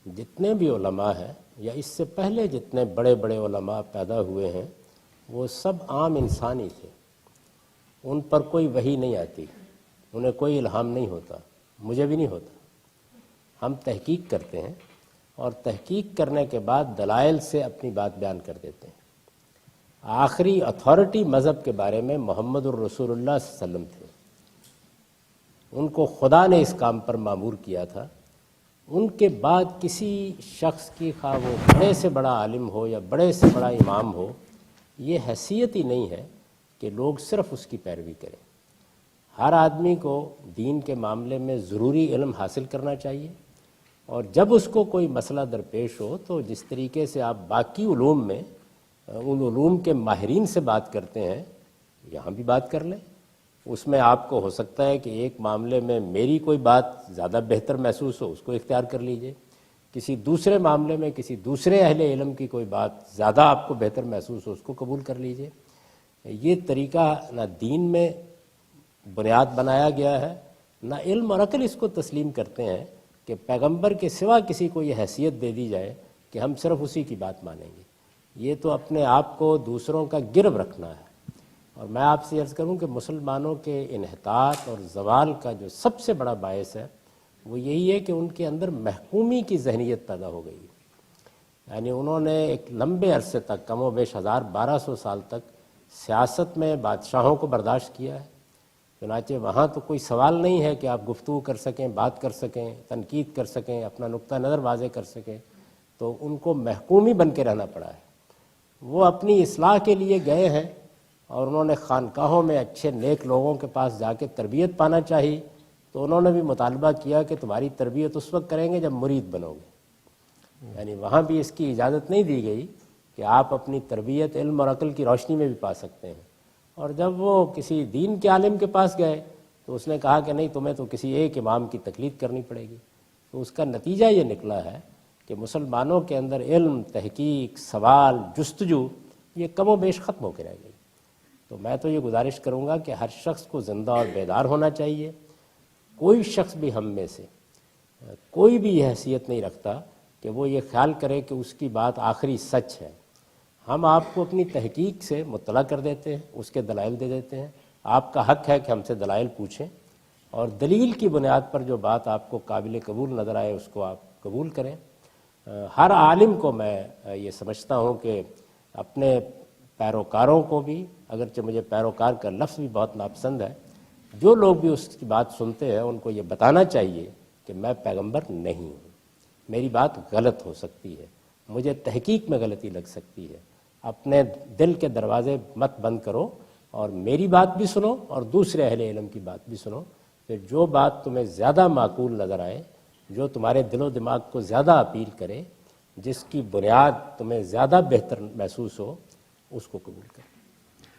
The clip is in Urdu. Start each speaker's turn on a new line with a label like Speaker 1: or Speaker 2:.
Speaker 1: جتنے بھی علماء ہیں یا اس سے پہلے جتنے بڑے بڑے علماء پیدا ہوئے ہیں وہ سب عام انسان ہی تھے. ان پر کوئی وحی نہیں آتی، انہیں کوئی الہام نہیں ہوتا، مجھے بھی نہیں ہوتا. ہم تحقیق کرتے ہیں اور تحقیق کرنے کے بعد دلائل سے اپنی بات بیان کر دیتے ہیں. آخری اتھارٹی مذہب کے بارے میں محمد الرسول اللہ صلی اللہ علیہ وسلم تھے. ان کو خدا نے اس کام پر مامور کیا تھا. ان کے بعد کسی شخص کی خواہ وہ بڑے سے بڑا عالم ہو یا بڑے سے بڑا امام ہو، یہ حیثیت ہی نہیں ہے کہ لوگ صرف اس کی پیروی کریں. ہر آدمی کو دین کے معاملے میں ضروری علم حاصل کرنا چاہیے، اور جب اس کو کوئی مسئلہ درپیش ہو تو جس طریقے سے آپ باقی علوم میں ان علوم کے ماہرین سے بات کرتے ہیں، یہاں بھی بات کر لیں. اس میں آپ کو ہو سکتا ہے کہ ایک معاملے میں میری کوئی بات زیادہ بہتر محسوس ہو، اس کو اختیار کر لیجئے. کسی دوسرے معاملے میں کسی دوسرے اہل علم کی کوئی بات زیادہ آپ کو بہتر محسوس ہو، اس کو قبول کر لیجئے. یہ طریقہ نہ دین میں بنیاد بنایا گیا ہے، نہ علم اور عقل اس کو تسلیم کرتے ہیں کہ پیغمبر کے سوا کسی کو یہ حیثیت دے دی جائے کہ ہم صرف اسی کی بات مانیں گے. یہ تو اپنے آپ کو دوسروں کا گرو رکھنا ہے. اور میں آپ سے عرض کروں کہ مسلمانوں کے انحطاط اور زوال کا جو سب سے بڑا باعث ہے وہ یہی ہے کہ ان کے اندر محکومی کی ذہنیت پیدا ہو گئی. یعنی انہوں نے ایک لمبے عرصے تک، کم و بیش 1200 سال تک سیاست میں بادشاہوں کو برداشت کیا ہے. چنانچہ وہاں تو کوئی سوال نہیں ہے کہ آپ گفتگو کر سکیں، بات کر سکیں، تنقید کر سکیں، اپنا نقطہ نظر واضح کر سکیں. تو ان کو محکومی بن کے رہنا پڑا ہے. وہ اپنی اصلاح کے لیے گئے ہیں اور انہوں نے خانقاہوں میں اچھے نیک لوگوں کے پاس جا کے تربیت پانا چاہی، تو انہوں نے بھی مطالبہ کیا کہ تمہاری تربیت اس وقت کریں گے جب مرید بنو گے. یعنی وہاں بھی اس کی اجازت نہیں دی گئی کہ آپ اپنی تربیت علم اور عقل کی روشنی میں بھی پا سکتے ہیں. اور جب وہ کسی دین کے عالم کے پاس گئے تو اس نے کہا کہ نہیں، تمہیں تو کسی ایک امام کی تقلید کرنی پڑے گی. تو اس کا نتیجہ یہ نکلا ہے کہ مسلمانوں کے اندر علم، تحقیق، سوال، جستجو یہ کم و بیش ختم ہو کے رہ گئی. تو میں تو یہ گزارش کروں گا کہ ہر شخص کو زندہ اور بیدار ہونا چاہیے. کوئی شخص بھی ہم میں سے کوئی بھی یہ حیثیت نہیں رکھتا کہ وہ یہ خیال کرے کہ اس کی بات آخری سچ ہے. ہم آپ کو اپنی تحقیق سے مطلع کر دیتے ہیں، اس کے دلائل دے دیتے ہیں. آپ کا حق ہے کہ ہم سے دلائل پوچھیں، اور دلیل کی بنیاد پر جو بات آپ کو قابل قبول نظر آئے اس کو آپ قبول کریں. ہر عالم کو میں یہ سمجھتا ہوں کہ اپنے پیروکاروں کو بھی، اگرچہ مجھے پیروکار کا لفظ بھی بہت ناپسند ہے، جو لوگ بھی اس کی بات سنتے ہیں ان کو یہ بتانا چاہیے کہ میں پیغمبر نہیں ہوں. میری بات غلط ہو سکتی ہے، مجھے تحقیق میں غلطی لگ سکتی ہے. اپنے دل کے دروازے مت بند کرو اور میری بات بھی سنو اور دوسرے اہل علم کی بات بھی سنو. پھر جو بات تمہیں زیادہ معقول نظر آئے، جو تمہارے دل و دماغ کو زیادہ اپیل کرے، جس کی بنیاد تمہیں زیادہ بہتر محسوس ہو، اس کو قبول کرو.